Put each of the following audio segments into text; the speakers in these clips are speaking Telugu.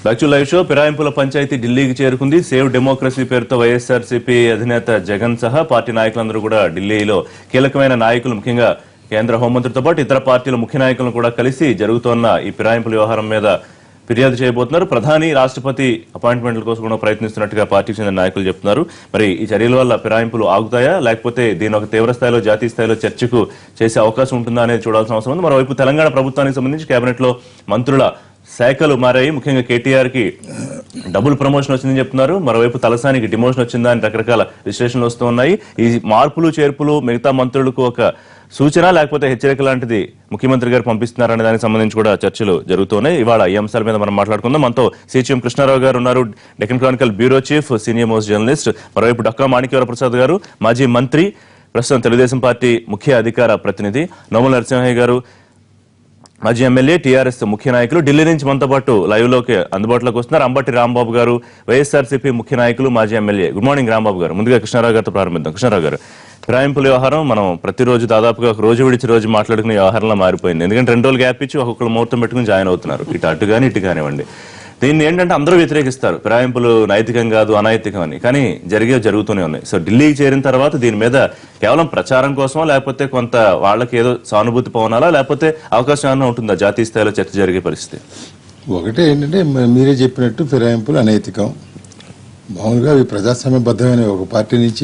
Back to live show. ఫిరాయింపుల పంచాయతీ ఢిల్లీకి చేరుకుంది. సేవ్ డెమోక్రసీ పేరుతో వైఎస్ఆర్సీపీ అధినేత జగన్ సహా పార్టీ నాయకులందరూ కూడా ఢిల్లీలో కీలకమైన నాయకులు, ముఖ్యంగా కేంద్ర హోంమంత్రితో పాటు ఇతర పార్టీల ముఖ్య నాయకులను కూడా కలిసి జరుగుతోన్న ఈ ఫిరాయింపుల వ్యవహారం మీద ఫిర్యాదు చేయబోతున్నారు. ప్రధాని, రాష్ట్రపతి అపాయింట్మెంట్ల కోసం కూడా ప్రయత్నిస్తున్నట్టుగా పార్టీకి చెందిన నాయకులు చెప్తున్నారు. మరి ఈ చర్యల వల్ల ఫిరాయింపులు ఆగుతాయా, లేకపోతే దీని ఒక తీవ్ర స్థాయిలో జాతీయ స్థాయిలో చర్చకు చేసే అవకాశం ఉంటుందా అనేది చూడాల్సిన అవసరం ఉంది. మరోవైపు తెలంగాణ ప్రభుత్వానికి సంబంధించి కేబినెట్ లో మంత్రుల శాఖలు మారాయి. ముఖ్యంగా కేటీఆర్ కి డబుల్ ప్రమోషన్ వచ్చిందని చెప్తున్నారు. మరోవైపు తలసానికి డిమోషన్ వచ్చిందా అని రకరకాల విశ్లేషణలు వస్తూ ఉన్నాయి. ఈ మార్పులు చేర్పులు మిగతా మంత్రులకు ఒక సూచన లేకపోతే హెచ్చరిక లాంటిది ముఖ్యమంత్రి గారు పంపిస్తున్నారనే దానికి సంబంధించి కూడా చర్చలు జరుగుతున్నాయి. ఇవాళ ఈ అంశాల మీద మనం మాట్లాడుకుందాం. మనతో సిచిఎం కృష్ణారావు గారు ఉన్నారు, Deccan Chronicle bureau chief, senior most journalist. మరోవైపు డాక్టర్ మాణిక్యవర ప్రసాద్ గారు, మాజీ మంత్రి, ప్రస్తుతం తెలుగుదేశం పార్టీ ముఖ్య అధికార ప్రతినిధి. నోముల నరసింహయ్య గారు, మాజీ ఎమ్మెల్యే, టీఆర్ఎస్ ముఖ్య నాయకులు. ఢిల్లీ నుంచి మనతో పాటు లైవ్ లోకి అందుబాటులోకి వస్తున్నారు అంబటి రాంబాబు గారు, వైఎస్ఆర్సీపీ ముఖ్య నాయకులు, మాజీ ఎమ్మెల్యే. గుడ్ మార్నింగ్ రాంబాబు గారు. ముందుగా కృష్ణారావు గారితో ప్రారంభిద్దాం. కృష్ణారావు గారు, ఫిరాయింపుల వ్యవహారం మనం ప్రతిరోజు దాదాపుగా ఒక రోజు విడిచి రోజు మాట్లాడుకునే వ్యవహారంలో మారిపోయింది. ఎందుకంటే 2 రోజులు గ్యాప్ ఇచ్చి ఒక్కొక్కరు ముహూర్తం పెట్టుకుని జాయిన్ అవుతున్నారు. అటు కానీ ఇటు కానివ్వండి. దీన్ని ఏంటంటే అందరూ వ్యతిరేకిస్తారు, ఫిరాయింపులు నైతికం కాదు, అనైతికం అని. కానీ జరుగుతూనే ఉన్నాయి. సో ఢిల్లీకి చేరిన తర్వాత దీని మీద కేవలం ప్రచారం కోసమా, లేకపోతే కొంత వాళ్ళకి ఏదో సానుభూతి పవనాలా, లేకపోతే అవకాశం ఏమైనా ఉంటుందా జాతీయ స్థాయిలో చర్చ జరిగే పరిస్థితి? ఒకటే ఏంటంటే మీరే చెప్పినట్టు ఫిరాయింపులు అనైతికం. మామూలుగా అవి ప్రజాస్వామ్యబద్ధమైన ఒక పార్టీ నుంచి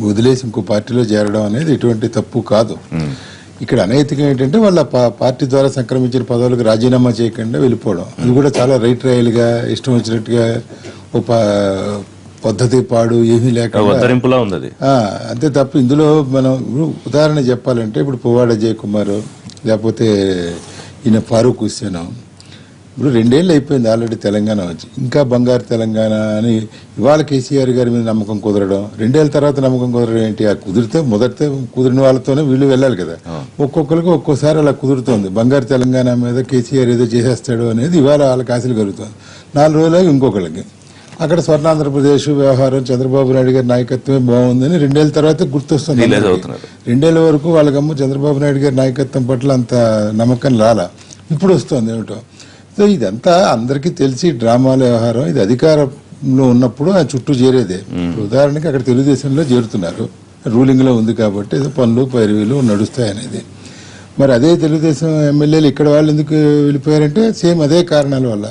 వదిలేసి ఇంకో పార్టీలో చేరడం అనేది ఎటువంటి తప్పు కాదు. ఇక్కడ అనైతికం ఏంటంటే వాళ్ళ పార్టీ ద్వారా సంక్రమించిన పదవులకు రాజీనామా చేయకుండా వెళ్ళిపోవడం. అది కూడా చాలా రైట్ రాయల్గా ఇష్టం వచ్చినట్టుగా ఒక పద్ధతి పాడు ఏమీ లేకుండా ఉంది. అంతే తప్ప ఇందులో మనం ఉదాహరణ చెప్పాలంటే ఇప్పుడు పువ్వాడ అజయ్ కుమార్, లేకపోతే ఈయన ఫారూక్ హుస్సేన్, ఇప్పుడు 2 ఏళ్ళు అయిపోయింది ఆల్రెడీ తెలంగాణ వచ్చి. ఇంకా బంగారు తెలంగాణ అని ఇవాళ కేసీఆర్ గారి మీద నమ్మకం కుదరడం, 2 ఏళ్ళ తర్వాత నమ్మకం కుదరడం ఏంటి? ఆ మొదటితే కుదిరిన వాళ్ళతోనే వీళ్ళు వెళ్ళాలి కదా. ఒక్కొక్కరికి ఒక్కోసారి అలా కుదురుతోంది. బంగారు తెలంగాణ మీద కేసీఆర్ ఏదో చేసేస్తాడు అనేది ఇవాళ వాళ్ళకి ఆశలు కలుగుతుంది. 4 రోజులు ఇంకొకళ్ళకి అక్కడ స్వర్ణాంధ్రప్రదేశ్ వ్యవహారం చంద్రబాబు నాయుడు గారి నాయకత్వమే బాగుందని 2 ఏళ్ళ తర్వాత గుర్తొస్తుంది. 2 ఏళ్ళ వరకు వాళ్ళకమ్మ చంద్రబాబు నాయుడు గారి నాయకత్వం పట్ల అంత నమ్మకం రాలా, ఇప్పుడు వస్తుంది ఏమిటో. సో ఇదంతా అందరికీ తెలిసి డ్రామాల వ్యవహారం. ఇది అధికారంలో ఉన్నప్పుడు ఆ చుట్టూ చేరేదే. ఉదాహరణకి అక్కడ తెలుగుదేశంలో చేరుతున్నారు, రూలింగ్ లో ఉంది కాబట్టి ఏదో పనులు పైరువీలు నడుస్తాయనేది. మరి అదే తెలుగుదేశం ఎమ్మెల్యేలు ఇక్కడ వాళ్ళు ఎందుకు వెళ్ళిపోయారంటే సేమ్ అదే కారణాల వల్ల.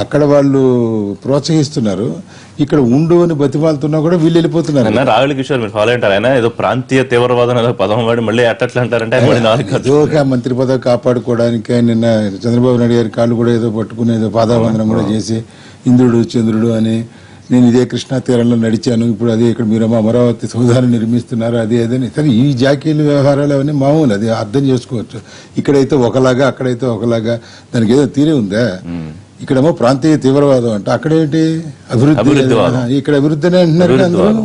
అక్కడ వాళ్ళు ప్రోత్సహిస్తున్నారు, ఇక్కడ ఉండు అని బతిమాలుతున్నా కూడా వీళ్ళు వెళ్ళిపోతున్నారు. రాహుల్ కిషోర్ మీరు ఫాలో అంటారు, ఆయన ఏదో ప్రాంతీయ తీవ్రవాదం పదం వాడి మళ్ళీ అట్లా అంటారంటే ఏదో మంత్రి పదవి కాపాడుకోవడానికి నిన్న చంద్రబాబు నాయుడు గారి కాళ్ళు కూడా ఏదో పట్టుకుని ఏదో పాదావందనం కూడా చేసి ఇంద్రుడు చంద్రుడు అని, నేను ఇదే కృష్ణా తీరంలో నడిచాను, ఇప్పుడు అదే ఇక్కడ మీరు అమరావతి సౌధాన్ని నిర్మిస్తున్నారు, అదే అదని. సరే ఈ జాకీల వ్యవహారాలు అవన్నీ మామూలు, అది అర్థం చేసుకోవచ్చు. ఇక్కడైతే ఒకలాగా అక్కడైతే ఒకలాగా, దానికి ఏదో తీరే ఉందా? ఇక్కడేమో ప్రాంతీయ తీవ్రవాదం అంటే అక్కడేంటి అభివృద్ధి, ఇక్కడ అభివృద్ధి అని అంటున్నారు. అందరూ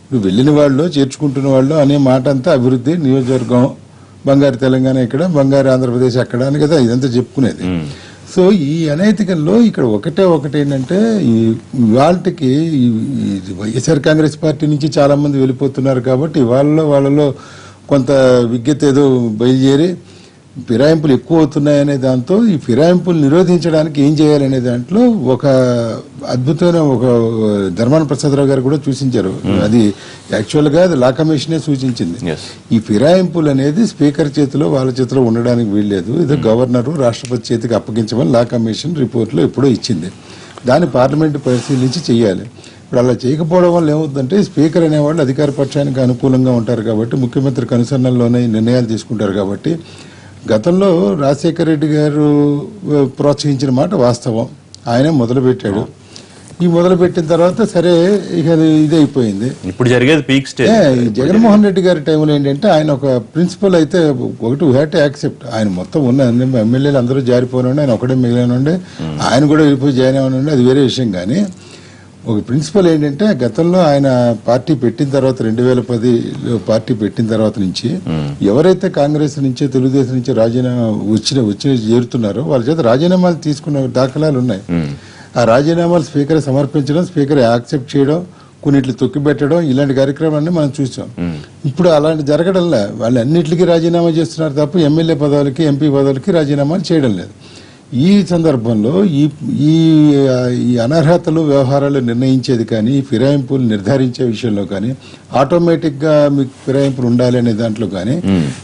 ఇప్పుడు వెళ్ళిన వాళ్ళు చేర్చుకుంటున్న వాళ్ళు అనే మాట అంతా అభివృద్ధి, నియోజకవర్గం, బంగారు తెలంగాణ ఇక్కడ, బంగారు ఆంధ్రప్రదేశ్ అక్కడ అని కదా ఇదంతా చెప్పుకునేది. సో ఈ అనైతికంలో ఇక్కడ ఒకటి ఏంటంటే వాళ్ళకి వైఎస్ఆర్ కాంగ్రెస్ పార్టీ నుంచి చాలా మంది వెళ్ళిపోతున్నారు కాబట్టి వాళ్ళలో కొంత విజ్ఞత ఏదో బయలుదేరి ఫిరాయింపులు ఎక్కువ అవుతున్నాయనే దాంతో ఈ ఫిరాయింపులు నిరోధించడానికి ఏం చేయాలనే దాంట్లో ఒక అద్భుతమైన ఒక ధర్మాన ప్రసాదరావు గారు కూడా సూచించారు. అది యాక్చువల్ గా అది లా కమిషనే సూచించింది. ఈ ఫిరాయింపులు అనేది స్పీకర్ చేతిలో వాళ్ళ చేతిలో ఉండడానికి వీల్లేదు, ఇది గవర్నర్ రాష్ట్రపతి చేతికి అప్పగించమని లా కమిషన్ రిపోర్ట్ లో ఎప్పుడో ఇచ్చింది. దాన్ని పార్లమెంట్ పరిశీలించి చెయ్యాలి. ఇప్పుడు అలా చేయకపోవడం వల్ల ఏమవుతుందంటే స్పీకర్ అనేవాళ్ళు అధికార పక్షానికి అనుకూలంగా ఉంటారు కాబట్టి, ముఖ్యమంత్రి కనుసన్నల్లోనే నిర్ణయాలు తీసుకుంటారు కాబట్టి, గతంలో రాజశేఖర రెడ్డి గారు ప్రోత్సహించిన మాట వాస్తవం, ఆయనే మొదలుపెట్టాడు. ఈ మొదలుపెట్టిన తర్వాత సరే ఇక ఇది అయిపోయింది. ఇప్పుడు జరిగేది పీక్ స్టేజ్. జగన్మోహన్ రెడ్డి గారి టైంలో ఏంటంటే ఆయన ఒక ప్రిన్సిపల్ అయితే ఒకటి హ్యాడ్ టు యాక్సెప్ట్. ఆయన మొత్తం ఉన్న ఎమ్మెల్యేలు అందరూ జారిపోయినండి, ఆయన ఒకటే మిగిలినండి, ఆయన కూడా వెళ్ళిపోయి జాయిన్ అవ్వనండి, అది వేరే విషయం. కానీ ఒక ప్రిన్సిపల్ ఏంటంటే గతంలో ఆయన పార్టీ పెట్టిన తర్వాత 2010 పార్టీ పెట్టిన తర్వాత నుంచి ఎవరైతే కాంగ్రెస్ నుంచి తెలుగుదేశం నుంచి రాజీనామా వచ్చి చేరుతున్నారో వాళ్ళ చేత రాజీనామాలు తీసుకున్న దాఖలాలు ఉన్నాయి. ఆ రాజీనామాలు స్పీకర్ సమర్పించడం, స్పీకర్ యాక్సెప్ట్ చేయడం, కొన్నిట్లు తొక్కిపెట్టడం, ఇలాంటి కార్యక్రమాలన్నీ మనం చూసాం. ఇప్పుడు అలాంటి జరగడంలా వాళ్ళు అన్నింటికి రాజీనామా చేస్తున్నారు తప్ప ఎమ్మెల్యే పదవులకి ఎంపీ పదవులకి రాజీనామాలు చేయడం లేదు. ఈ సందర్భంలో ఈ ఈ ఈ అనర్హతలు వ్యవహారాలు నిర్ణయించేది కానీ ఫిరాయింపులు నిర్ధారించే విషయంలో కానీ ఆటోమేటిక్ గా మీకు ఫిరాయింపులు ఉండాలి అనే దాంట్లో కానీ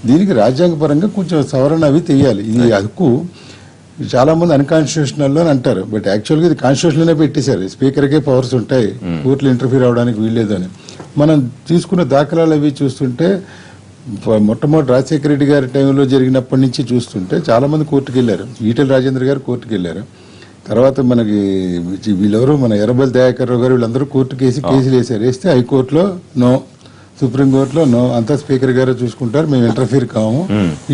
దీనికి రాజ్యాంగపరంగా కొంచెం సవరణ అవి తెయ్యాలి. ఇది హక్కు చాలా మంది అన్కాన్స్టిట్యూషనల్ అని అంటారు, బట్ యాక్చువల్గా ఇది కాన్స్టిట్యూషన్లోనే పెట్టేశారు. స్పీకర్కే పవర్స్ ఉంటాయి, కోర్టులు ఇంటర్ఫీర్ అవడానికి వీల్లేదు అని. మనం తీసుకున్న దాఖలాలు అవి చూస్తుంటే మొట్టమొదటి రాజశేఖర రెడ్డి గారి టైంలో జరిగినప్పటి నుంచి చూస్తుంటే చాలా మంది కోర్టుకు వెళ్ళారు. ఈటెల రాజేంద్ర గారు కోర్టుకు వెళ్ళారు. తర్వాత మనకి వీళ్ళెవరు మన ఎర్రబెల్లి దయాకర్ రావు గారు వీళ్ళందరూ కోర్టుకు కేసులు వేసారు. వేస్తే హైకోర్టులో నో, సుప్రీంకోర్టులో నో, అంతా స్పీకర్ గారు చూసుకుంటారు, మేము ఇంటర్ఫీర్ కాము,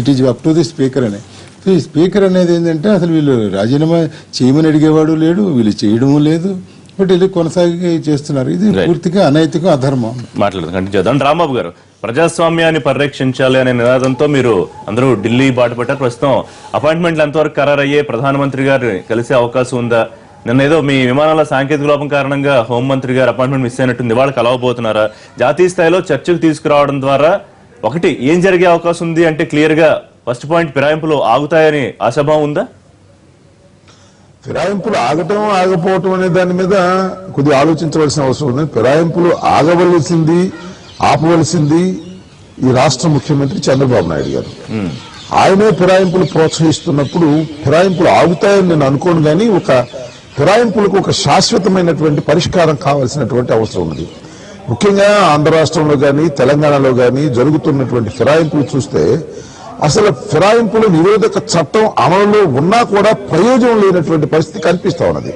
it is up to the speaker అని. సో ఈ స్పీకర్ అనేది ఏంటంటే అసలు వీళ్ళు రాజీనామా చేయమని అడిగేవాడు లేడు, వీళ్ళు చేయడము లేదు, బట్ వీళ్ళు కొనసాగి చేస్తున్నారు. ఇది పూర్తిగా అనైతికం, అధర్మం. మాట్లాడదాం. రాంబాబు గారు, ప్రజాస్వామ్యాన్ని పరిరక్షించాలి అనే నినాదంతో మీరు అందరూ ఢిల్లీ బాటపట్టారు. ప్రస్తుతం అపాయింట్మెంట్లు ఎంతవరకు ఖరారయ్యే, ప్రధానమంత్రి గారు కలిసే అవకాశం ఉందా? నిన్న ఏదో మీ విమానాల సాంకేతిక లోపం కారణంగా హోంమంత్రి గారు అపాయింట్మెంట్ మిస్ అయినట్టుంది, వాళ్ళు కలవబోతున్నారా? జాతీయ స్థాయిలో చర్చకు తీసుకురావడం ద్వారా ఒకటి ఏం జరిగే అవకాశం ఉంది అంటే క్లియర్ గా ఫస్ట్ పాయింట్ ఫిరాయింపులు ఆగుతాయని ఆశాభావం ఉందా? ఫిరాయింపులు ఆగటం ఆగపోవటం అనే దాని మీద కొద్దిగా ఆలోచించవలసిన అవసరం ఉంది. ఫిరాయింపులు ఆగవలసింది, ఆపవలసింది ఈ రాష్ట్ర ముఖ్యమంత్రి చంద్రబాబు నాయుడు గారు. ఆయనే ఫిరాయింపులు ప్రోత్సహిస్తున్నప్పుడు ఫిరాయింపులు ఆగుతాయని నేను అనుకోను, కానీ ఒక ఫిరాయింపులకు ఒక శాశ్వతమైనటువంటి పరిష్కారం కావాల్సినటువంటి అవసరం ఉంది. ముఖ్యంగా ఆంధ్ర రాష్ట్రంలో కానీ తెలంగాణలో కానీ జరుగుతున్నటువంటి ఫిరాయింపులు చూస్తే అసలు ఫిరాయింపుల నిరోధక చట్టం అమలులో ఉన్నా కూడా ప్రయోజనం లేనటువంటి పరిస్థితి కనిపిస్తా ఉన్నది.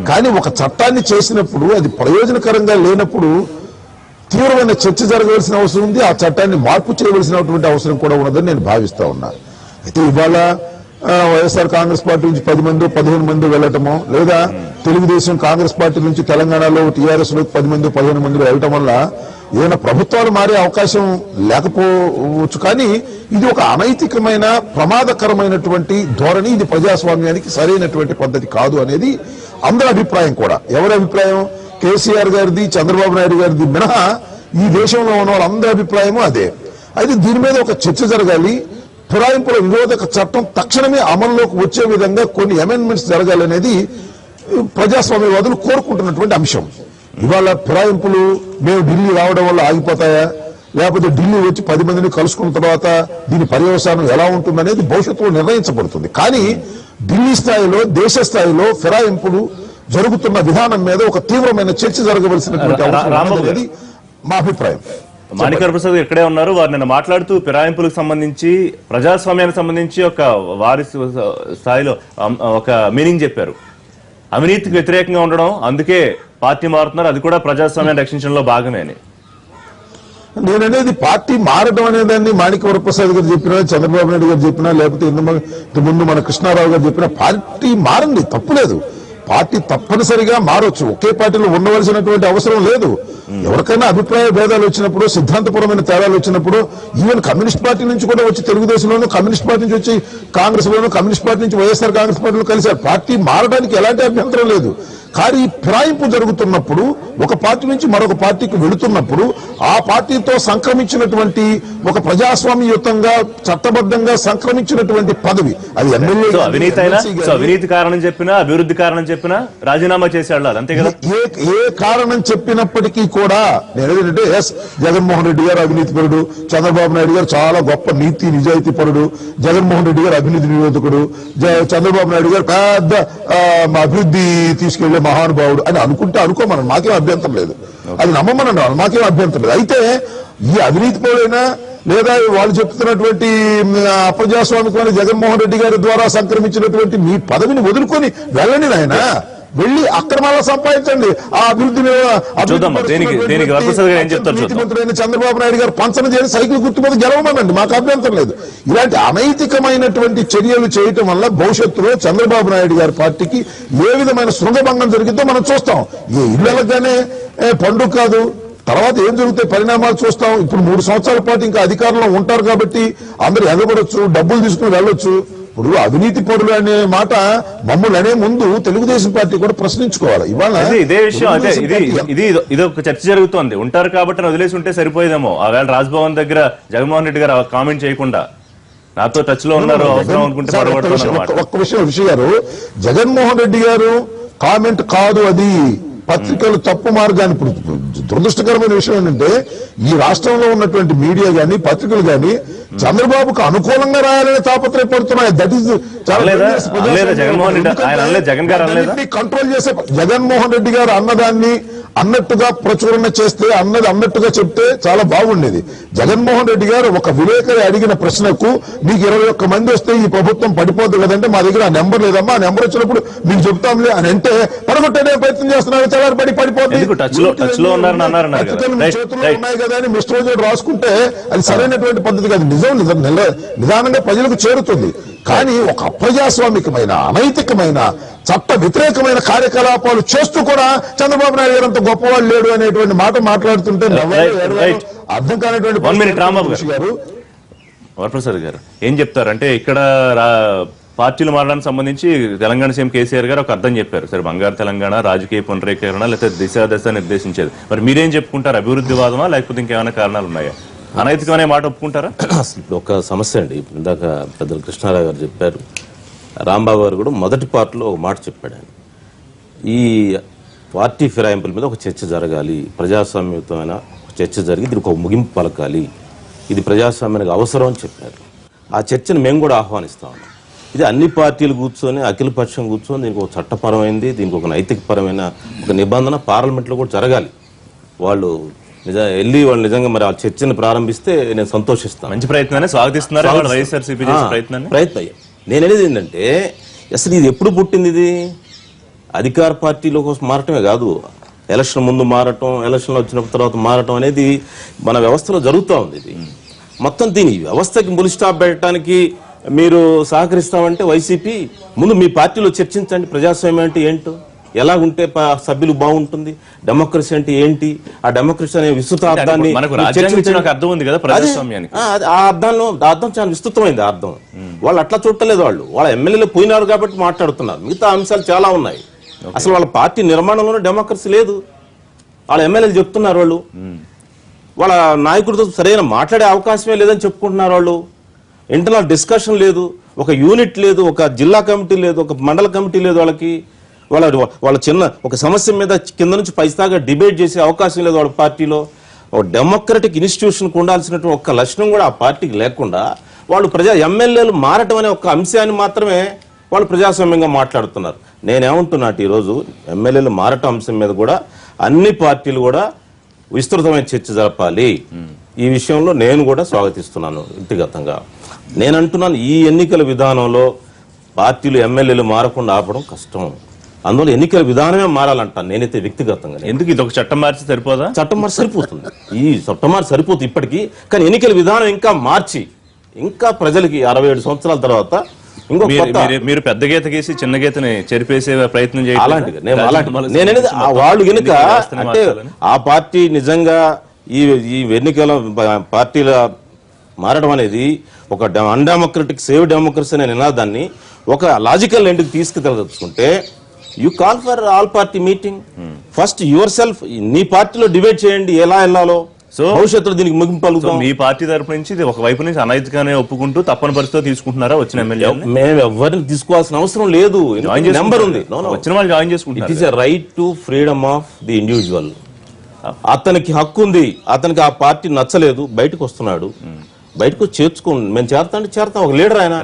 కానీ ఒక చట్టాన్ని చేసినప్పుడు అది ప్రయోజనకరంగా లేనప్పుడు తీవ్రమైన చర్చ జరగవలసిన అవసరం ఉంది, ఆ చట్టాన్ని మార్పు చేయవలసినటువంటి అవసరం కూడా ఉన్నదని నేను భావిస్తా ఉన్నా. అయితే ఇవాళ వైఎస్ఆర్ కాంగ్రెస్ పార్టీ నుంచి 10 మంది 15 మంది వెళ్లటమో, లేదా తెలుగుదేశం కాంగ్రెస్ పార్టీ నుంచి తెలంగాణలో టీఆర్ఎస్ లో 10 మంది 15 మంది వెళ్ళటం వల్ల ఏదైనా ప్రభుత్వాలు మారే అవకాశం లేకపోవచ్చు. కానీ ఇది ఒక అనైతికమైన ప్రమాదకరమైనటువంటి ధోరణి, ఇది ప్రజాస్వామ్యానికి సరైనటువంటి పద్ధతి కాదు అనేది అందరి అభిప్రాయం కూడా. ఎవరి అభిప్రాయం? కేసీఆర్ గారిది, చంద్రబాబు నాయుడు గారిది మినహా ఈ దేశంలో ఉన్న వాళ్ళందరి అభిప్రాయము అదే. అయితే దీని మీద ఒక చర్చ జరగాలి. ఫిరాయింపుల నిరోధక చట్టం తక్షణమే అమల్లోకి వచ్చే విధంగా కొన్ని అమెండ్మెంట్స్ జరగాలనేది ప్రజాస్వామ్యవాదులు కోరుకుంటున్నటువంటి అంశం. ఇవాళ ఫిరాయింపులు మేము ఢిల్లీ రావడం వల్ల ఆగిపోతాయా, లేకపోతే ఢిల్లీ వచ్చి 10 మందిని కలుసుకున్న తర్వాత దీని పర్యవసానం ఎలా ఉంటుందనేది భవిష్యత్తులో నిర్ణయించబడుతుంది. కానీ ఢిల్లీ స్థాయిలో, దేశ స్థాయిలో ఫిరాయింపులు జరుగుతున్న విధానం మీద ఒక తీవ్రమైన చర్చ జరగవలసినటువంటి అవసరం అనేది మా అభిప్రాయం. మాణిక్య ప్రసాద్ ఇక్కడే ఉన్నారు. వారు నిన్న మాట్లాడుతూ ఫిరాయింపులకు సంబంధించి, ప్రజాస్వామ్యానికి సంబంధించి ఒక వారి స్థాయిలో ఒక మీనింగ్ చెప్పారు. అవినీతికి వ్యతిరేకంగా ఉండడం, అందుకే పార్టీ మారుతున్నారు, అది కూడా ప్రజాస్వామ్యాన్ని రక్షించడంలో భాగమే అని. నేననేది పార్టీ మారడం అనేదాన్ని మాణిక్య వరప్రసాద్ గారు చెప్పినా, చంద్రబాబు నాయుడు గారు చెప్పినా, లేకపోతే ఇంతకుముందు మన కృష్ణారావు గారు చెప్పినా పార్టీ మారండి, తప్పులేదు. పార్టీ తప్పనిసరిగా మారొచ్చు, ఒకే పార్టీలో ఉండవలసినటువంటి అవసరం లేదు. ఎవరికైనా అభిప్రాయ భేదాలు వచ్చినప్పుడు, సిద్ధాంతపరమైన తేడాలు వచ్చినప్పుడు, ఈవెన్ కమ్యూనిస్ట్ పార్టీ నుంచి కూడా వచ్చి తెలుగుదేశంలోనూ, కమ్యూనిస్ట్ పార్టీ నుంచి వచ్చి కాంగ్రెస్ లోను, కమ్యూనిస్ట్ పార్టీ నుంచి వైఎస్ఆర్ కాంగ్రెస్ పార్టీలో కలిశారు. పార్టీ మారడానికి ఎలాంటి అభ్యంతరం లేదు. కానీ ఫిరాయింపు జరుగుతున్నప్పుడు, ఒక పార్టీ నుంచి మరొక పార్టీకి వెళుతున్నప్పుడు, ఆ పార్టీతో సంక్రమించినటువంటి ఒక ప్రజాస్వామ్యయుతంగా చట్టబద్ధంగా సంక్రమించినటువంటి పదవి అది ఎమ్మెల్యే. అవినీతి కారణం చెప్పినా, అభివృద్ధి కారణం చెప్పినా రాజీనామా చేసి వెళ్ళాలి, అంతే కదా. ఏ కారణం చెప్పినప్పటికీ కూడా నేను ఏంటంటే, ఎస్, జగన్మోహన్ రెడ్డి గారు అవినీతి పరుడు, చంద్రబాబు నాయుడు గారు చాలా గొప్ప నీతి నిజాయితీ పరుడు, జగన్మోహన్ రెడ్డి గారు అవినీతి నిరోధకుడు, చంద్రబాబు నాయుడు గారు పెద్ద అభివృద్ధి తీసుకెళ్లే మహానుభావుడు అని అనుకోమని మాకేం అభ్యంతరం లేదు, అది నమ్మమని మాకేం అభ్యంతరం లేదు. అయితే ఈ అవినీతి పరుడైనా, లేదా వాళ్ళు చెప్తున్నటువంటి అప్రజాస్వామికమైన జగన్మోహన్ రెడ్డి గారి ద్వారా సంక్రమించినటువంటి మీ పదవిని వదులుకొని వెళ్ళండి నాయన, వెళ్ళి అక్రమాలను సంపాదించండి. ఆ అభివృద్ధిని మంత్రి చంద్రబాబు నాయుడు గారు పంచన చేసి సైకిల్ గుర్తు మీద గెలవమనండి, మాకు అభ్యంతరం లేదు. ఇలాంటి అనైతికమైనటువంటి చర్యలు చేయటం వల్ల భవిష్యత్తులో చంద్రబాబు నాయుడు గారి పార్టీకి ఏ విధమైన శృంగభంగం జరిగిందో మనం చూస్తాం. ఏ ఇళ్ళగానే పండుగ కాదు, తర్వాత ఏం జరుగుతాయి పరిణామాలు చూస్తాం. ఇప్పుడు 3 సంవత్సరాల పాటు ఇంకా అధికారంలో ఉంటారు కాబట్టి అందరూ ఎగబడొచ్చు, డబ్బులు తీసుకుని వెళ్ళొచ్చు. ఇప్పుడు అవినీతి పరులు అనే మాట మమ్మల్ని అనే ముందు తెలుగుదేశం పార్టీ కూడా ప్రశ్నించుకోవాలి. ఇవాళ ఇదే విషయం, ఇది ఒక చర్చ జరుగుతోంది. ఉంటారు కాబట్టి వదిలేసి ఉంటే సరిపోయేదేమో. ఆ వేళ రాజ్భవన్ దగ్గర జగన్మోహన్ రెడ్డి గారు కామెంట్ చేయకుండా నాతో టచ్ లో ఉన్నారు, అవసరం అనుకుంటే పడగొడతాను. ఒక్క విషయం ఋషి గారు, జగన్మోహన్ రెడ్డి గారు కామెంట్ కాదు అది, పత్రికలు తప్పు మార్గాన్ని. ఇప్పుడు దురదృష్టకరమైన విషయం ఏంటంటే ఈ రాష్ట్రంలో ఉన్నటువంటి మీడియా గాని పత్రికలు గాని చంద్రబాబుకు అనుకూలంగా రాయాలని తాపత్రయపడుతున్నాయి. దట్ ఈస్ జగన్మోహన్ రెడ్డి ఆయన అనలేదు, జగన్ గారు అనలేదా? కంట్రోల్ చేసే జగన్మోహన్ రెడ్డి గారు అన్నదాన్ని అన్నట్టుగా ప్రచురణ చేస్తే, అన్నట్టుగా చెప్తే చాలా బాగుండేది. జగన్మోహన్ రెడ్డి గారు ఒక విలేకరి అడిగిన ప్రశ్నకు మీకు 21 మంది వస్తే ఈ ప్రభుత్వం పడిపోద్దు కదంటే, మా దగ్గర ఆ నెంబర్ లేదమ్మా, ఆ నెంబర్ వచ్చినప్పుడు మీకు చెప్తాంలే అని అంటే, పడగొట్టే ప్రయత్నం చేస్తున్నారు, చాలా పడిపోతుంది చేతుల్లో ఉన్నాయి కదా అని మిస్టర్ రోజు రాసుకుంటే అది సరైనటువంటి పద్ధతి కాదు. నిదానంగా ప్రజలకు చేరుతుంది. కానీ ఒక అప్రజాస్వామికమైన, అనైతికమైన, చట్ట వ్యతిరేకమైన కార్యకలాపాలు చేస్తూ కూడా చంద్రబాబు నాయుడు గారు అంత గొప్పవాళ్ళు లేడు అనేటువంటి మాట మాట్లాడుతుంటే అర్థం కానిటువంటి గారు. వరప్రసాద్ గారు ఏం చెప్తారంటే, ఇక్కడ పార్టీలు మారడానికి సంబంధించి తెలంగాణ సీఎం కేసీఆర్ గారు ఒక అర్థం చెప్పారు. సరే, బంగారు తెలంగాణ, రాజకీయ పునరీకరణ, లేకపోతే దిశ నిర్దేశించేది. మరి మీరేం చెప్పుకుంటారు? అభివృద్ధివాదమా లేకపోతే ఇంకేమైనా కారణాలు ఉన్నాయా? అనైతికమనే మాట ఒప్పుకుంటారా? అసలు ఒక సమస్య అండి. ఇప్పుడు ఇందాక పెద్దలు కృష్ణారావు గారు చెప్పారు, రాంబాబు గారు కూడా మొదటి పార్టీలో ఒక మాట చెప్పాడు. ఆయన ఈ పార్టీ ఫిరాయింపుల మీద ఒక చర్చ జరగాలి, ప్రజాస్వామ్యయుతమైన చర్చ జరిగి దీనికి ఒక ముగింపు పలకాలి, ఇది ప్రజాస్వామ్యానికి అవసరం అని చెప్పారు. ఆ చర్చను మేము కూడా ఆహ్వానిస్తాము. ఇది అన్ని పార్టీలు కూర్చొని, అఖిలపక్షం కూర్చొని దీనికి ఒక చట్టపరమైంది, దీనికి ఒక నైతికపరమైన ఒక నిబంధన పార్లమెంట్లో కూడా జరగాలి. వాళ్ళు వాళ్ళు నిజంగా మరి ఆ చర్చను ప్రారంభిస్తే నేను సంతోషిస్తాను. మంచి ప్రయత్నాన్ని స్వాగతిస్తున్నారు వైఎస్ఆర్సీపీ ప్రయత్నం. నేననేది ఏంటంటే, అసలు ఇది ఎప్పుడు పుట్టింది? ఇది అధికార పార్టీలో కోసం మారటమే కాదు, ఎలక్షన్ ముందు మారటం, ఎలక్షన్లో వచ్చిన తర్వాత మారటం అనేది మన వ్యవస్థలో జరుగుతూ ఉంది. ఇది మొత్తం దీని వ్యవస్థకి ములి స్టాప్ పెట్టడానికి మీరు సహకరిస్తామంటే వైసీపీ ముందు మీ పార్టీలో చర్చించండి, ప్రజాస్వామ్యం అంటే ఏంటో, ఎలా ఉంటే సభ్యులు బాగుంటుంది, డెమోక్రసీ అంటే ఏంటి, ఆ డెమోక్రసీ అనే విస్తృత అర్థాన్ని అర్థం ఉంది కదా ప్రజాస్వామ్యానికి. ఆ అర్థం చాలా విస్తృతమైంది. అర్థం వాళ్ళు అట్లా చూడలేదు. వాళ్ళ ఎమ్మెల్యేలు పోయినారు కాబట్టి మాట్లాడుతున్నారు. మిగతా అంశాలు చాలా ఉన్నాయి. అసలు వాళ్ళ పార్టీ నిర్మాణంలోనే డెమోక్రసీ లేదు. వాళ్ళ ఎమ్మెల్యేలు చెప్తున్నారు, వాళ్ళు వాళ్ళ నాయకుడితో సరైన మాట్లాడే అవకాశమే లేదని చెప్పుకుంటున్నారు. వాళ్ళు ఇంటర్నల్ డిస్కషన్ లేదు, ఒక యూనిట్ లేదు, ఒక జిల్లా కమిటీ లేదు, ఒక మండల కమిటీ లేదు. వాళ్ళ చిన్న ఒక సమస్య మీద కింద నుంచి పైస్తాగా డిబేట్ చేసే అవకాశం లేదు వాళ్ళ పార్టీలో. ఒక డెమోక్రటిక్ ఇన్స్టిట్యూషన్కి ఉండాల్సినటువంటి ఒక్క లక్షణం కూడా ఆ పార్టీకి లేకుండా వాళ్ళు ఎమ్మెల్యేలు మారటం అనే ఒక అంశాన్ని మాత్రమే వాళ్ళు ప్రజాస్వామ్యంగా మాట్లాడుతున్నారు. నేనేమంటున్నా ఈరోజు ఎమ్మెల్యేలు మారటం అంశం మీద కూడా అన్ని పార్టీలు కూడా విస్తృతమైన చర్చ జరపాలి. ఈ విషయంలో నేను కూడా స్వాగతిస్తున్నాను వ్యక్తిగతంగా. నేను అంటున్నాను, ఈ ఎన్నికల విధానంలో పార్టీలు ఎమ్మెల్యేలు మారకుండా ఆపడం కష్టం. అందువల్ల ఎన్నికల విధానమే మారాలంటాను నేనైతే వ్యక్తిగతంగా. ఎందుకు ఇది ఒక చట్టం మార్చి సరిపోదా? చట్టం మార్చి సరిపోతుంది, ఈ చట్టం మార్చి సరిపోతుంది ఇప్పటికీ. కానీ ఎన్నికల విధానం ఇంకా మార్చి, ఇంకా ప్రజలకి 67 సంవత్సరాల తర్వాత మీరు పెద్ద గీత గీసి చిన్న గీతని చెరిపేసే ప్రయత్నం చేయాలి. అలాంటిది నేననేది వాళ్ళు కనుక అంటే ఆ పార్టీ నిజంగా ఈ ఎన్నికల పార్టీల మారడం అనేది ఒక అన్డెమోక్రటిక్ సేవ్ డెమోక్రసీ అనే నినాదాన్ని ఒక లాజికల్ ఎండ్కి తీసుకుతెలుచుకుంటే, you call for all party meeting. First yourself నీ పార్టీలో డిబేట్ చేయండి ఎలా వెళ్ళాలో. సో భవిష్యత్తులో దీనికి ముగింపు మీ పార్టీ తరపు నుంచి ఒక వైపు నుంచి అనైతిగానే ఒప్పుకుంటూ తప్పని పరిస్థితితో తీసుకుంటున్నారా వచ్చిన ఎమ్మెల్యే? మేము ఎవరిని తీసుకోవాల్సిన అవసరం లేదు. నెంబర్ ఉంది, వచ్చిన వాళ్ళు జాయిన్ చేసుకుంటారు. It is a right to freedom of the individual. అతనికి హక్కు ఉంది. అతనికి ఆ పార్టీ నచ్చలేదు, బయటకు వస్తున్నాడు, బయటకు చేర్చుకోండి. మేము చేరతాం. ఒక లీడర్ ఆయన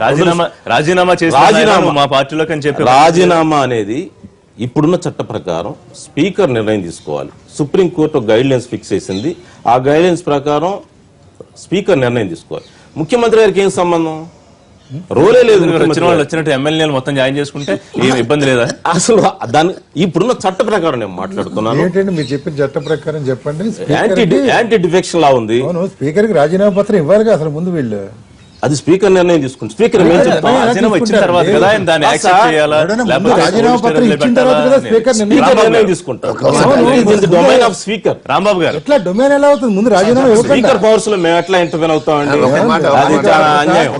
రాజీనామా అనేది ఇప్పుడున్న చట్ట ప్రకారం స్పీకర్ నిర్ణయం తీసుకోవాలి. సుప్రీంకోర్టు గైడ్ లైన్స్ ఫిక్స్ చేసింది. ఆ గైడ్ లైన్స్ ప్రకారం స్పీకర్ నిర్ణయం తీసుకోవాలి. ముఖ్యమంత్రి గారికి ఏం సంబంధం? రోలే లేదు. వచ్చినట్టు ఎమ్మెల్యేలు మొత్తం జాయిన్ చేసుకుంటే ఏం ఇబ్బంది లేదా? అసలు దాని ఇప్పుడున్న చట్ట ప్రకారం నేను మాట్లాడుతున్నాను. ఏంటంటే మీరు చెప్పిన చట్ట ప్రకారం చెప్పండి. యాంటీ డిఫెక్షన్ లా ఉంది. స్పీకర్ కి రాజీనామా పత్రం ఇవ్వాలి అసలు ముందు వీళ్ళు. అది స్పీకర్ నిర్ణయం తీసుకుంటారు. స్పీకర్ ఇచ్చిన తర్వాత కదా దాన్ని యాక్సెప్ట్ చేయాలా? రాజీనామా పత్రం ఇచ్చిన తర్వాత కదా స్పీకర్ నిర్ణయం తీసుకుంటారు. Domain of speaker. రాంబాబు గారు, ఎట్లా డొమైన్ ఎలా అవుతుంది? ముందు రాజీనామా స్పీకర్ పవర్స్ లో మేము ఎట్లా ఇంటర్వ్యూ అవుతామండి? అది చాలా అన్యాయం.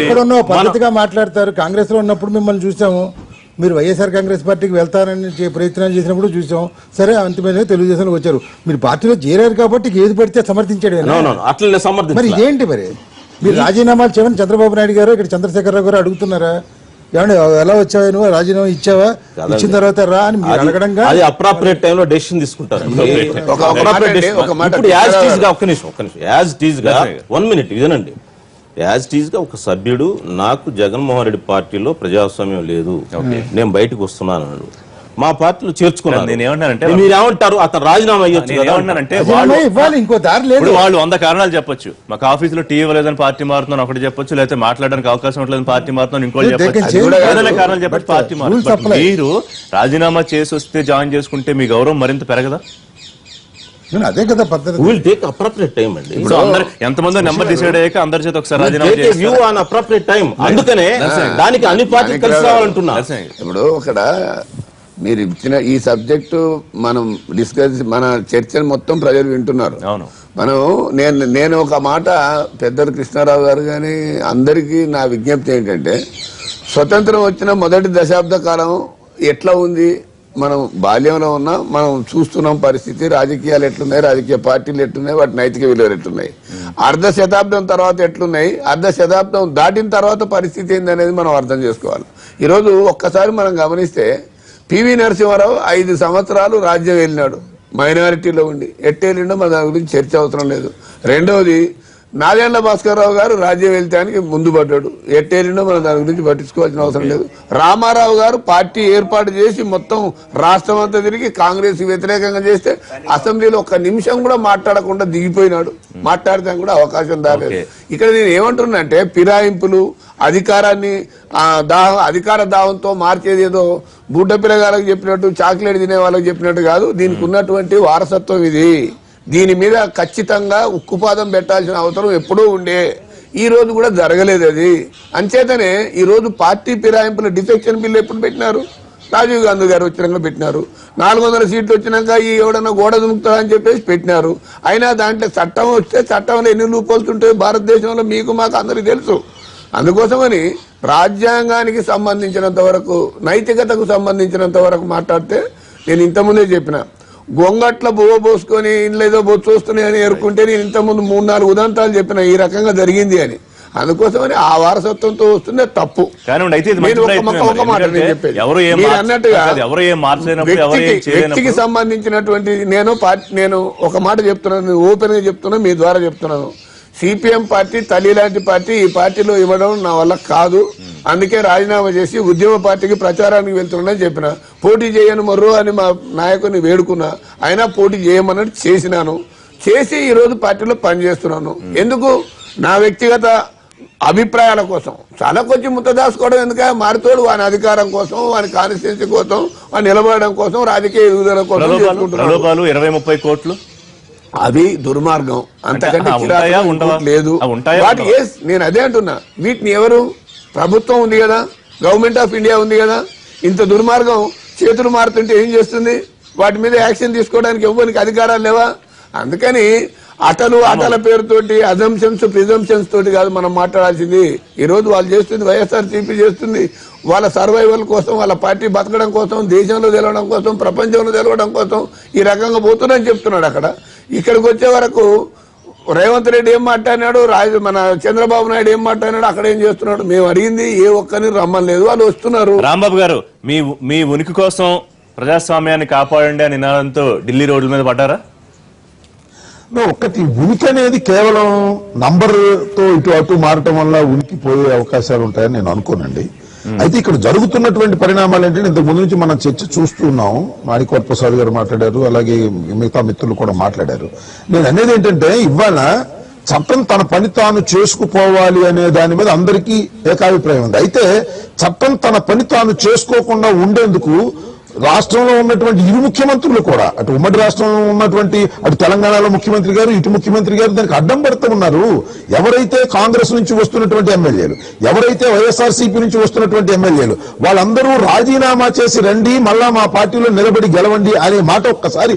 ఎక్కడ ఉన్నో పద్ధతిగా మాట్లాడతారు. కాంగ్రెస్ లో ఉన్నప్పుడు మిమ్మల్ని చూసాము, మీరు వైఎస్ఆర్ కాంగ్రెస్ పార్టీకి వెళ్తారని ప్రయత్నాలు చేసినప్పుడు చూసాం. సరే అంతిమంగా తెలుగుదేశానికి వచ్చారు. మీరు పార్టీలో చేరారు కాబట్టి ఏది పడితే సమర్థించాడు ఆయన. అట్లనే మరి సమర్థించాలి. ఇదేంటి మరి మీరు రాజీనామాలు చేయమని చంద్రబాబు నాయుడు గారు ఇక్కడ చంద్రశేఖరరావు గారు అడుగుతున్నారా? ఏమంటే ఎలా వచ్చావా నువ్వు రాజీనామా ఇచ్చావా, ఇచ్చిన తర్వాత రా అని మీరు అడగడం అది అప్రాపరియేట్ టైంలో డెసిషన్ తీసుకుంటారు. ఇప్పుడు యాజ్ టీజ్ గా ఒక్క నిమిషం యాజ్ టీజ్ గా 1 minute ఇదేనండి. యాజ్ టీజ్ గా ఒక సభ్యుడు నాకు జగన్మోహన్ రెడ్డి పార్టీలో ప్రజాస్వామ్యం లేదు, నేను బయటకు వస్తున్నాను అన్నాడు. మా పార్టీలో చేర్చుకున్నాను. నేను ఏమంటానంటే మీరు ఏమంటారు అతను రాజీనామా అయ్యొచ్చు కదా. ఏమంటానంటే ఇవ్వాలి, ఇంకో దారి లేదు. వాళ్ళు 100 కారణాలు చెప్పొచ్చు. మాకు ఆఫీసులో టీ ఇవ్వలేదని పార్టీ మారుతున్నాను ఒకటి చెప్పొచ్చు, లేకపోతే మాట్లాడడానికి అవకాశం ఉండలేదని పార్టీ మారుతున్నాను ఇంకోటి చెప్పొచ్చు. ఏదైనా కారణాలు చెప్పచ్చు పార్టీ మారుతుంది. మీరు రాజీనామా చేసి వస్తే జాయిన్ చేసుకుంటే మీ గౌరవం మరింత పెరగదా? అదే కదా పద్ధతి. విల్ టేక్ అప్రాపరియేట్ టైం అండి. ఇప్పుడు అందరు ఎంతమంది నెంబర్ డిసైడ్ అయ్యాక అందరి చేత ఒకసారి రాజీనామా వ్యూ ఆన్ అప్రాపరియేట్ టైం. అందుకనే దానికి అన్ని పార్టీలు కలిసి రావాలంటున్నా. ఇప్పుడు అక్కడ మీరు ఇచ్చిన ఈ సబ్జెక్టు మనం డిస్కస్ మన చర్చను మొత్తం ప్రజలు వింటున్నారు. అవును. మనం నేను ఒక మాట పెద్దలు కృష్ణారావు గారు కానీ అందరికీ నా విజ్ఞప్తి ఏంటంటే, స్వతంత్రం వచ్చిన మొదటి దశాబ్ద కాలం ఎట్లా ఉంది, మనం బాల్యంలో ఉన్నా మనం చూస్తున్నాం పరిస్థితి. రాజకీయాలు ఎట్లున్నాయి, రాజకీయ పార్టీలు ఎట్లున్నాయి, వాటి నైతిక విలువలు ఎట్లున్నాయి, అర్ధ శతాబ్దం తర్వాత ఎట్లున్నాయి, అర్ధ శతాబ్దం దాటిన తర్వాత పరిస్థితి ఏందనేది మనం అర్థం చేసుకోవాలి. ఈరోజు ఒక్కసారి మనం గమనిస్తే పివి నరసింహారావు 5 సంవత్సరాలు రాజ్యం వెళ్ళినాడు, మైనారిటీలో ఉండి. ఎట్టేళ్ళిండో మన దాని గురించి చర్చ అవసరం లేదు. రెండవది నాదెండ్ల భాస్కర్రావు గారు రాజ్యం వెళ్తానికి ముందు పడ్డాడు. ఎట్టేళ్ళిండో మనం దాని గురించి పట్టించుకోవాల్సిన అవసరం లేదు. రామారావు గారు పార్టీ ఏర్పాటు చేసి మొత్తం రాష్ట్రం అంతా తిరిగి కాంగ్రెస్ వ్యతిరేకంగా చేస్తే అసెంబ్లీలో 1 నిమిషం కూడా మాట్లాడకుండా దిగిపోయినాడు. మాట్లాడితే కూడా అవకాశం దాలేదు. ఇక్కడ నేను ఏమంటున్నా అంటే, ఫిరాయింపులు, అధికారాన్ని అధికార దావంతో మార్చేది ఏదో బుడ్డ పిల్లగాళ్ళకి చెప్పినట్టు, చాక్లెట్ తినే వాళ్ళకి చెప్పినట్టు కాదు. దీనికి ఉన్నటువంటి వారసత్వం ఇది. దీని మీద ఖచ్చితంగా ఉక్కుపాదం పెట్టాల్సిన అవసరం ఎప్పుడూ ఉండే. ఈ రోజు కూడా జరగలేదు అది. అంచేతనే ఈ రోజు పార్టీ ఫిరాయింపుల డిఫెక్షన్ బిల్లు ఎప్పుడు పెట్టినారు? రాజీవ్ గాంధీ గారు వచ్చినాక పెట్టినారు. 400 సీట్లు వచ్చినాక ఈ ఎవడన్నా గోడ దుముకుతాడని చెప్పేసి పెట్టినారు. అయినా దాంట్లో చట్టం వస్తే చట్టంలో ఎన్ని లూపోల్స్ ఉంటాయో భారతదేశంలో మీకు మాకు అందరికీ తెలుసు. అందుకోసమని రాజ్యాంగానికి సంబంధించినంత వరకు, నైతికతకు సంబంధించినంత వరకు మాట్లాడితే నేను ఇంతకుముందే చెప్పిన, గొంగట్ల బువ్వ పోసుకొని ఇంట్లో ఏదో చూస్తున్నాయి అని ఎరుకుంటే నేను ఇంతకుముందు 3-4 ఉదంతాలు చెప్పిన ఈ రకంగా జరిగింది అని. అందుకోసమని ఆ వారసత్వంతో వస్తుందే తప్పు. వ్యక్తికి సంబంధించినటువంటి నేను ఒక మాట చెప్తున్నాను, ఓపెన్ గా చెప్తున్నా, మీ ద్వారా చెప్తున్నాను. సిపిఎం పార్టీ తల్లి లాంటి పార్టీ, ఈ పార్టీలో ఇవ్వడం నా వల్ల కాదు. అందుకే రాజీనామా చేసి ఉద్యమ పార్టీకి ప్రచారానికి వెళ్తున్నానని చెప్పిన. పోటీ చేయను మర్రో అని మా నాయకుని వేడుకున్నా, అయినా పోటీ చేయమన్నట్టు చేసినాను. చేసి ఈ రోజు పార్టీలో పనిచేస్తున్నాను. ఎందుకు? నా వ్యక్తిగత అభిప్రాయాల కోసం. చాలా కొంచెం ముత్తదాసుకోవడం ఎందుక, మారితోడు వాని అధికారం కోసం, వాని కాన్స్టిట్యున్సీ కోసం, వాని నిలబడడం కోసం, రాజకీయ ఎదుగుదల కోసం. 20-30 కోట్లు అది దుర్మార్గం. అంతకంటే లేదు. నేను అదే అంటున్నా, వీటిని ఎవరు? ప్రభుత్వం ఉంది కదా, గవర్నమెంట్ ఆఫ్ ఇండియా ఉంది కదా. ఇంత దుర్మార్గం చేతులు మారుతుంటే ఏం చేస్తుంది? వాటి మీద యాక్షన్ తీసుకోవడానికి ఎవరికి అధికారాలు లేవా? అందుకని అటల పేరుతోటి అజంప్షన్స్ ప్రిజంప్షన్స్ తోటి కాదు మనం మాట్లాడాల్సింది. ఈ రోజు వాళ్ళు చేస్తుంది, వైఎస్ఆర్సీపీ చేస్తుంది, వాళ్ళ సర్వైవల్ కోసం, వాళ్ళ పార్టీ బతకడం కోసం, దేశంలో తెలవడం కోసం, ప్రపంచంలో తెలవడం కోసం ఈ రకంగా పోతుందని చెప్తున్నాడు. అక్కడ ఇక్కడికి వచ్చే వరకు రేవంత్ రెడ్డి ఏం మాట్లాడినాడు, మన చంద్రబాబు నాయుడు ఏం మాట్లాడినాడు, అక్కడ ఏం చేస్తున్నాడు? మేము అడిగింది ఏ ఒక్కరిని రమ్మలేదు, వాళ్ళు వస్తున్నారు. రాంబాబు గారు, మీ ఉనికి కోసం ప్రజాస్వామ్యాన్ని కాపాడండి అని నినాదంతో ఢిల్లీ రోడ్ల మీద పడ్డారా? ఒక్కటి ఉనికి అనేది కేవలం నంబర్తో ఇటు అటు మారటం వల్ల ఉనికి పోయే అవకాశాలు ఉంటాయని నేను అనుకోనండి. అయితే ఇక్కడ జరుగుతున్నటువంటి పరిణామాలు ఏంటంటే, ఇంతకు ముందు నుంచి మనం చర్చ చూస్తున్నాం. మాణిక్య ప్రసాద్ గారు మాట్లాడారు, అలాగే మిగతా మిత్రులు కూడా మాట్లాడారు. నేను అనేది ఏంటంటే, ఇవాళ చట్టం తన పని తాను చేసుకుపోవాలి అనే దాని మీద అందరికీ ఏకాభిప్రాయం ఉంది. అయితే చట్టం తన పని తాను చేసుకోకుండా ఉండేందుకు రాష్ట్రంలో ఉన్నటువంటి ఇరు ముఖ్యమంత్రులు కూడా, అటు ఉమ్మడి రాష్ట్రంలో ఉన్నటువంటి అటు తెలంగాణలో ముఖ్యమంత్రి గారు, ఇటు ముఖ్యమంత్రి గారు దానికి అడ్డం పడుతూ ఉన్నారు. ఎవరైతే కాంగ్రెస్ నుంచి వస్తున్నటువంటి ఎమ్మెల్యేలు, ఎవరైతే వైఎస్ఆర్సీపీ నుంచి వస్తున్నటువంటి ఎమ్మెల్యేలు, వాళ్ళందరూ రాజీనామా చేసి రండి, మళ్ళా మా పార్టీలో నిలబడి గెలవండి అనే మాట ఒక్కసారి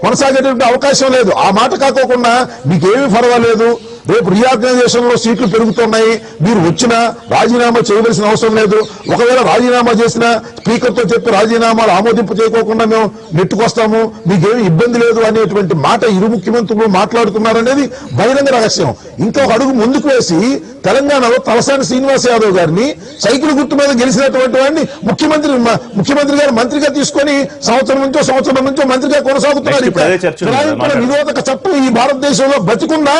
కొనసాగేటువంటి అవకాశం లేదు. ఆ మాట కాకోకుండా మీకేమీ పర్వాలేదు, రేపు రీఆర్గనైజేషన్ లో సీట్లు పెరుగుతున్నాయి, మీరు వచ్చినా రాజీనామా చేయవలసిన అవసరం లేదు. ఒకవేళ రాజీనామా చేసినా స్పీకర్ తో చెప్పి రాజీనామాలు ఆమోదింపు చేయకోకుండా మేము నెట్టుకొస్తాము, మీకేమి ఇబ్బంది లేదు అనేటువంటి మాట ఇరు ముఖ్యమంత్రులు మాట్లాడుతున్నారనేది బహిరంగ రహస్యం. ఇంకొక అడుగు ముందుకు వేసి తెలంగాణలో తలసాని శ్రీనివాస్ యాదవ్ గారిని సైకిల్ గుర్తు మీద గెలిచినటువంటి వాడిని ముఖ్యమంత్రి గారు మంత్రిగా తీసుకొని సంవత్సరం నుంచో మంత్రిగా కొనసాగుతున్నారు. ఇప్పుడు అదే చర్చ ఉంది కదా, ఫిరాయింపుల మాట్లాడు. నిరోధక చట్టం ఈ భారతదేశంలో బతికుందా?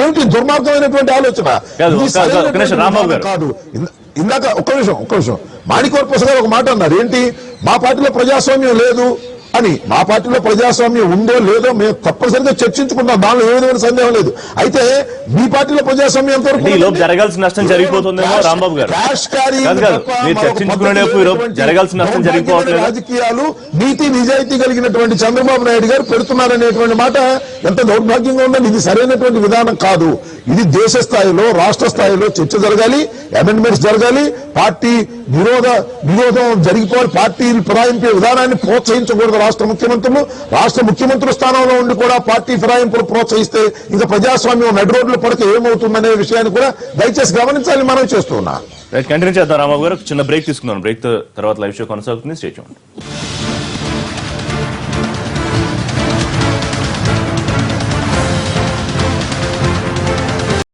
ఏమిటి దుర్మార్గమైనటువంటి ఆలోచన? కాదు, ఇది ఒక్క సరైనటువంటి నిమిషం, రాంబాబు గారు. కాదు. ఇందాక ఒక్క నిమిషం మాణిక్య ప్రసాద్ గారు ఒక మాట అన్నారు. ఏంటి, మా పార్టీలో ప్రజాస్వామ్యం లేదు అని. మా పార్టీలో ప్రజాస్వామ్యం ఉందో లేదో మేము తప్పనిసరిగా చర్చించుకుంటాం, దానిలో ఏ విధమైన సందేహం లేదు. అయితే మీ పార్టీలో ప్రజాస్వామ్యం ఎంతవరకు ఈ లోపు జరగాల్సిన నష్టం జరిగిపోతుందేమో రాంబాబు గారు. క్యాష్ క్యారీ కాదు, మీరు చర్చించుకునేలోపు ఈ లోపు జరగాల్సిన నష్టం జరిగిపోవట్లేదు. రాజకీయాలు నీతి నిజాయితీ కలిగినటువంటి చంద్రబాబు నాయుడు గారు పెడుతున్నారనేటువంటి మాట ఎంత దౌర్భాగ్యంగా ఉందండి. ఇది సరైనటువంటి విధానం కాదు. ఇది దేశ స్థాయిలో రాష్ట్ర స్థాయిలో చర్చ జరగాలి, అమెండ్మెంట్స్ జరగాలి, పార్టీ విరోధం జరిగిపోవాలి. పార్టీ ఫిరాయింపే విధానాన్ని ప్రోత్సహించకూడదు రాష్ట్ర ముఖ్యమంత్రుల స్థానంలో ఉండి కూడా పార్టీ ఫిరాయింపులు ప్రోత్సహిస్తే ఇంకా ప్రజాస్వామ్యం నడి రోడ్లు పడితే ఏమవుతుందనే విషయాన్ని కూడా దయచేసి గమనించాలని మనం చేస్తున్నా. కంటిన్యూ చేద్దాం రాంబాబు గారు. చిన్న బ్రేక్ తీసుకున్నాను. బ్రేక్ తర్వాత లైవ్ షో కొనసాగుతుంది. Stay tuned.